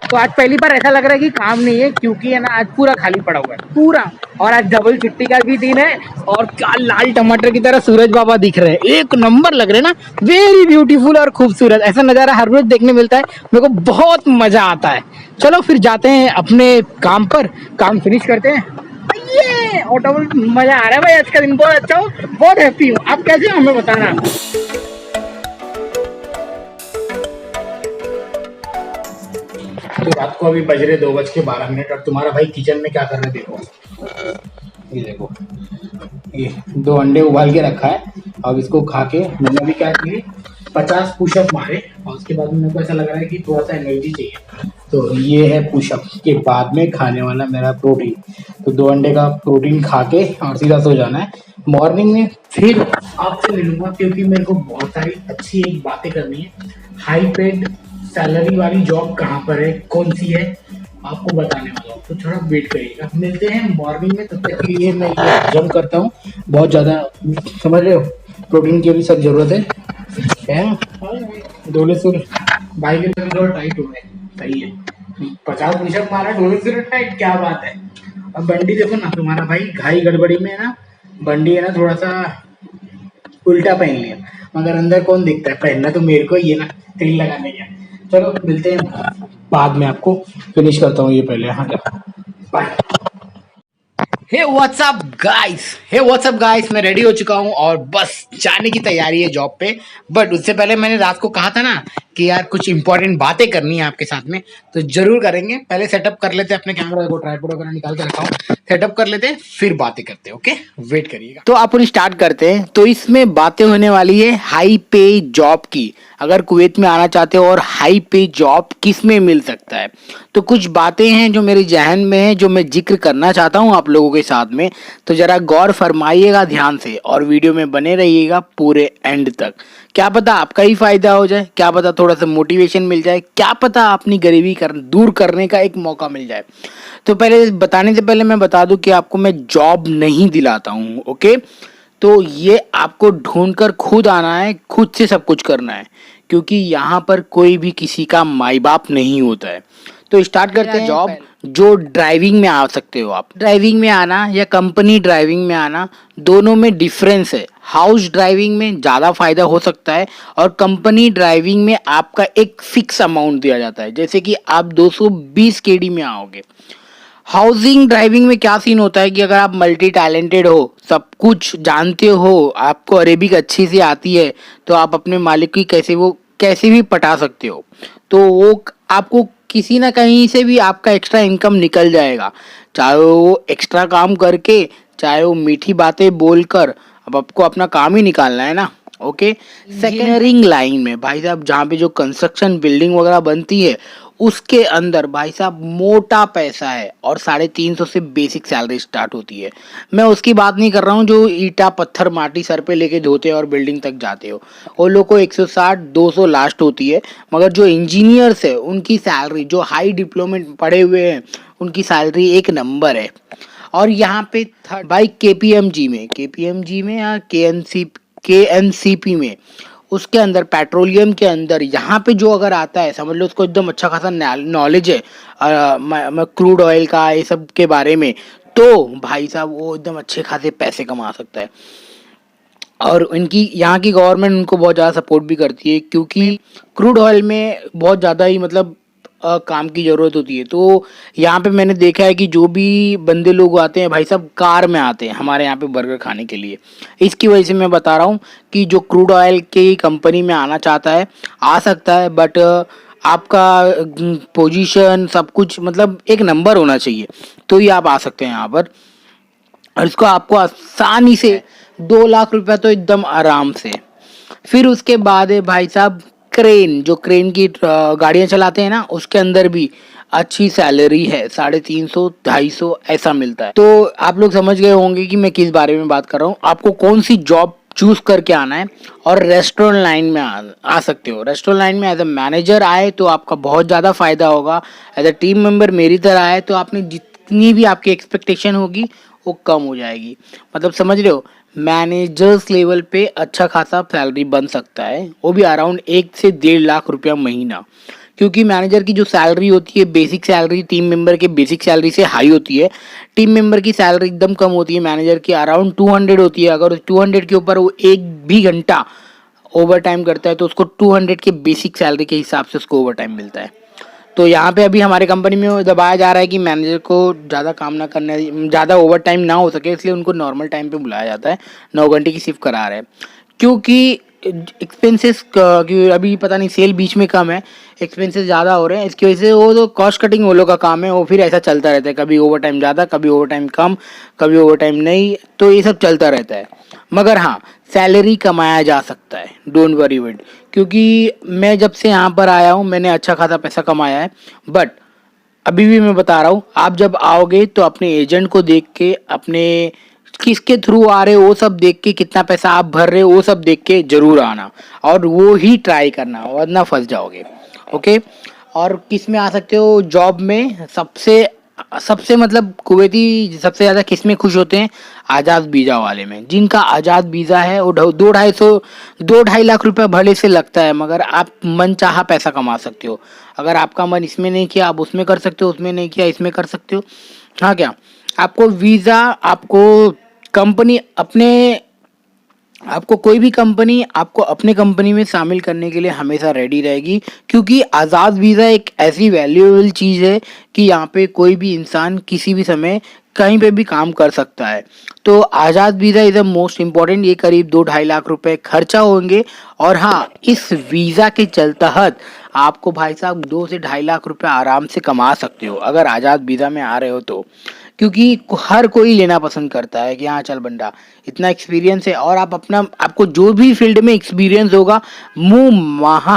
तो आज पहली बार ऐसा लग रहा है कि काम नहीं है, क्योंकि है ना आज पूरा खाली पड़ा हुआ है पूरा। और आज डबल छुट्टी का भी दिन है और क्या लाल टमाटर की तरह सूरज बाबा दिख रहे हैं, एक नंबर लग रहे हैं ना, वेरी ब्यूटीफुल और खूबसूरत। ऐसा नज़ारा हर रोज देखने मिलता है, मेरे को बहुत मजा आता है। चलो फिर जाते हैं अपने काम पर, काम फिनिश करते हैं। ये ऑटो में मजा आ रहा है भाई, आज का दिन बहुत अच्छा हो, बहुत हैप्पी हूँ। आप कैसे हो हमें बताना। तो रात को अभी बज रहे 2:12 और तुम्हारा भाई किचन में क्या कर रहे देखो। ये देखो, ये 2 अंडे उबाल के रखा है। अब इसको खा के मैंने अभी क्या किए, 50 पुशअप मारे और उसके बाद मेरे को ऐसा लग रहा है कि थोड़ा सा एनर्जी चाहिए। तो ये है पुशअप के बाद में खाने वाला मेरा प्रोटीन। तो 2 अंडे का प्रोटीन खा के और सीधा सो जाना है। मॉर्निंग में फिर आपसे मिलूंगा, क्योंकि मेरे को बहुत सारी अच्छी एक बातें करनी है। हाई पेड सैलरी वाली जॉब कहाँ पर है, कौन सी है, आपको बताने वाला हूँ। तो थोड़ा वेट करिएगा, मिलते हैं मॉर्निंग में। तब तक के लिए मैं ये हजम करता हूँ, बहुत ज़्यादा समझ रहे हो, प्रोटीन की भी सब जरूरत है। डोले सुर भाई के लिए थोड़ा टाइट हो गए, सही है। 50 पुशअप मारा, डोले सुर टाइट, क्या बात है। अब बंडी देखो ना, तुम्हारा भाई घाई गड़बड़ी में है ना, बंडी है ना थोड़ा सा उल्टा पहन लिया, मगर अंदर कौन दिखता है, पहनना तो मेरे को ही है ना, तेल लगाने का। चलो मिलते हैं बाद में, आपको फिनिश करता हूँ ये पहले। हाँ क्या, बाय। हे व्हाट्सअप गाइस, मैं रेडी हो चुका हूँ और बस जाने की तैयारी है जॉब पे। बट उससे पहले मैंने रात को कहा था ना कि यार कुछ इंपॉर्टेंट बातें करनी है आपके साथ में, तो जरूर करेंगे। पहले सेटअप कर लेते हैं अपने कैमरा को, ट्राइपॉड वगैरह निकाल के रखा हूँ, सेटअप कर लेते हैं फिर बातें करते हैं। ओके, वेट करिएगा। तो अपन स्टार्ट करते हैं। तो इसमें बातें होने वाली है हाई पे जॉब की। अगर कुवैत में आना चाहते हो और हाई पे जॉब किस में मिल सकता है, तो कुछ बातें हैं जो मेरे जहन में है, जो मैं जिक्र करना चाहता हूं आप लोगों के साथ में। तो जरा गौर फरमाइएगा ध्यान से और वीडियो में बने रहिएगा पूरे एंड तक। क्या पता आपका ही फायदा हो जाए, क्या पता थोड़ा सा मोटिवेशन मिल जाए, क्या पता अपनी गरीबी दूर करने का एक मौका मिल जाए। तो पहले बताने से पहले मैं बता दूं कि आपको मैं जॉब नहीं दिलाता हूं, ओके। तो ये आपको ढूंढकर खुद आना है, खुद से सब कुछ करना है, क्योंकि यहाँ पर कोई भी किसी का माई बाप नहीं होता है। तो स्टार्ट करते हैं। जॉब जो ड्राइविंग में आ सकते हो आप, ड्राइविंग में आना या कंपनी ड्राइविंग में आना, दोनों में डिफरेंस है। हाउस ड्राइविंग में ज़्यादा फायदा हो सकता है और कंपनी ड्राइविंग में आपका एक फिक्स अमाउंट दिया जाता है, जैसे कि आप 220 केडी में आओगे। हाउसिंग ड्राइविंग में क्या सीन होता है कि अगर आप मल्टी टैलेंटेड हो, सब कुछ जानते हो, आपको अरेबिक अच्छी से आती है, तो आप अपने मालिक की कैसे भी पटा सकते हो। तो वो आपको किसी ना कहीं से भी आपका एक्स्ट्रा इनकम निकल जाएगा, चाहे वो एक्स्ट्रा काम करके, चाहे वो मीठी बातें बोलकर। अब आपको अपना काम ही निकालना है ना, ओके। इंजीनियरिंग लाइन में भाई साहब, जहाँ पे जो कंस्ट्रक्शन बिल्डिंग वगैरह बनती है, उसके अंदर भाई साहब मोटा पैसा है और 350 से बेसिक सैलरी स्टार्ट होती है। मैं उसकी बात नहीं कर रहा हूँ जो ईटा पत्थर माटी सर पे लेके धोते और बिल्डिंग तक जाते हो, वो लोग को 160-200 लास्ट होती है। मगर जो इंजीनियर्स है उनकी सैलरी, जो हाई डिप्लोमेट पढ़े हुए हैं, उनकी सैलरी एक नंबर है। और यहाँ पे भाई केपीएमजी में या केएनसीपी में, उसके अंदर पेट्रोलियम के अंदर, यहाँ पे जो अगर आता है, समझ लो उसको एकदम अच्छा खासा नॉलेज है क्रूड ऑयल का, ये सब के बारे में, तो भाई साहब वो एकदम अच्छे खासे पैसे कमा सकता है। और इनकी यहाँ की गवर्नमेंट उनको बहुत ज़्यादा सपोर्ट भी करती है, क्योंकि क्रूड ऑयल में बहुत ज़्यादा ही मतलब काम की ज़रूरत होती है। तो यहाँ पे मैंने देखा है कि जो भी बंदे लोग आते हैं भाई साहब, कार में आते हैं हमारे यहाँ पे बर्गर खाने के लिए। इसकी वजह से मैं बता रहा हूँ कि जो क्रूड ऑयल की कंपनी में आना चाहता है आ सकता है, बट आपका पोजीशन सब कुछ मतलब एक नंबर होना चाहिए, तो ही आप आ सकते हैं यहाँ पर। और इसको आपको आसानी से 2 लाख रुपया तो एकदम आराम से। फिर उसके बाद है भाई साहब क्रेन, जो क्रेन की गाड़ियां चलाते हैं ना, उसके अंदर भी अच्छी सैलरी है, 350-250 ऐसा मिलता है। तो आप लोग समझ गए होंगे कि मैं किस बारे में बात कर रहा हूँ, आपको कौन सी जॉब चूज करके आना है। और रेस्टोरेंट लाइन में आ सकते हो। रेस्टोरेंट लाइन में एज अ मैनेजर आए तो आपका बहुत ज़्यादा फायदा होगा। एज अ टीम मेंबर मेरी तरह आए तो आपने जितनी भी आपकी एक्सपेक्टेशन होगी वो कम हो जाएगी। मतलब समझ रहे हो, मैनेजर्स लेवल पे अच्छा खासा सैलरी बन सकता है, वो भी अराउंड 1 से 1.5 लाख रुपया महीना। क्योंकि मैनेजर की जो सैलरी होती है, बेसिक सैलरी टीम मेंबर के बेसिक सैलरी से हाई होती है। टीम मेंबर की सैलरी एकदम कम होती है, मैनेजर की अराउंड 200 होती है। अगर 200 के ऊपर वो एक भी घंटा ओवर टाइम करता है तो उसको 200 के बेसिक सैलरी के हिसाब से उसको ओवर टाइम मिलता है। तो यहाँ पे अभी हमारे कंपनी में दबाया जा रहा है कि मैनेजर को ज़्यादा काम ना करने, ज़्यादा ओवर टाइम ना हो सके, इसलिए उनको नॉर्मल टाइम पे बुलाया जाता है। 9 घंटे की शिफ्ट करा रहे हैं क्योंकि एक्सपेंसेस अभी पता नहीं सेल बीच में कम है, एक्सपेंसेस ज़्यादा हो रहे हैं, इसकी वजह से वो तो कॉस्ट कटिंग वो लोग का काम है। वो फिर ऐसा चलता रहता है, कभी ओवर टाइम ज़्यादा, कभी ओवर टाइम कम, कभी ओवर टाइम नहीं, तो ये सब चलता रहता है। मगर हाँ, सैलरी कमाया जा सकता है, डोंट वरी विट, क्योंकि मैं जब से यहाँ पर आया हूँ मैंने अच्छा खासा पैसा कमाया है। बट अभी भी मैं बता रहा हूँ, आप जब आओगे तो अपने एजेंट को देख के, अपने किसके थ्रू आ रहे हो वो सब देख के, कितना पैसा आप भर रहे हो वो सब देख के जरूर आना, और वो ही ट्राई करना, वरना फंस जाओगे। ओके। और किस में आ सकते हो जॉब में? सबसे सबसे मतलब कुवैती सबसे ज़्यादा किस में खुश होते हैं? आज़ाद वीज़ा वाले में। जिनका आज़ाद वीज़ा है वो 2-2.5 लाख रुपए भले से लगता है, मगर आप मन चाहा पैसा कमा सकते हो। अगर आपका मन इसमें नहीं किया आप उसमें कर सकते हो, उसमें नहीं किया इसमें कर सकते हो। हाँ क्या, आपको वीज़ा, आपको कंपनी अपने, आपको कोई भी कंपनी आपको अपने कंपनी में शामिल करने के लिए हमेशा रेडी रहेगी, क्योंकि आज़ाद वीज़ा एक ऐसी वैल्यूएबल चीज़ है कि यहाँ पे कोई भी इंसान किसी भी समय कहीं पे भी काम कर सकता है। तो Azad visa is the most important. ये करीब 2-2.5 लाख रुपए खर्चा होंगे, और हाँ, इस वीज़ा के तहत आपको भाई साहब 2 से 2.5 लाख रुपए आराम से कमा सकते हो अगर आज़ाद वीज़ा में आ रहे हो तो। क्योंकि हर कोई लेना पसंद करता है कि हाँ चल बंदा इतना एक्सपीरियंस है, और आप अपना, आपको जो भी फील्ड में एक्सपीरियंस होगा मुंह महा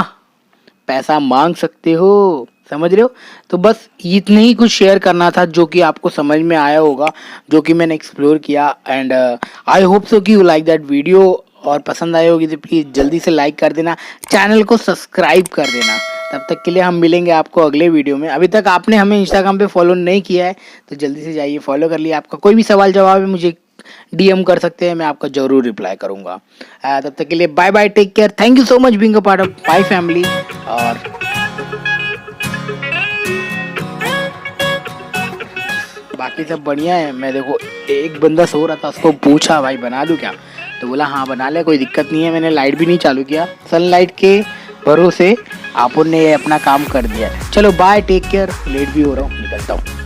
पैसा मांग सकते हो, समझ रहे हो? तो बस इतने ही कुछ शेयर करना था जो कि आपको समझ में आया होगा, जो कि मैंने एक्सप्लोर किया। एंड आई होप सो कि यू लाइक दैट वीडियो, और पसंद आई होगी तो प्लीज़ जल्दी से लाइक कर देना, चैनल को सब्सक्राइब कर देना। तब तक के लिए हम मिलेंगे आपको अगले वीडियो में। अभी तक आपने हमें इंस्टाग्राम पे फॉलो नहीं किया है तो जल्दी से जाइए फॉलो कर लिए। आपका कोई भी सवाल जवाब है मुझे डीएम कर सकते हैं, मैं आपका जरूर रिप्लाई करूंगा। तब तक के लिए bye bye, take care, thank you so much being a part of my family. और बाकी सब बढ़िया है। मैं देखो एक बंदा सो रहा था, उसको पूछा भाई बना दूं क्या, तो बोला हाँ बना ले, कोई दिक्कत नहीं है। मैंने लाइट भी नहीं चालू किया, सनलाइट के भरोसे आपने अपना काम कर दिया। चलो बाय, टेक केयर, लेट भी हो रहा हूँ, निकलता हूँ।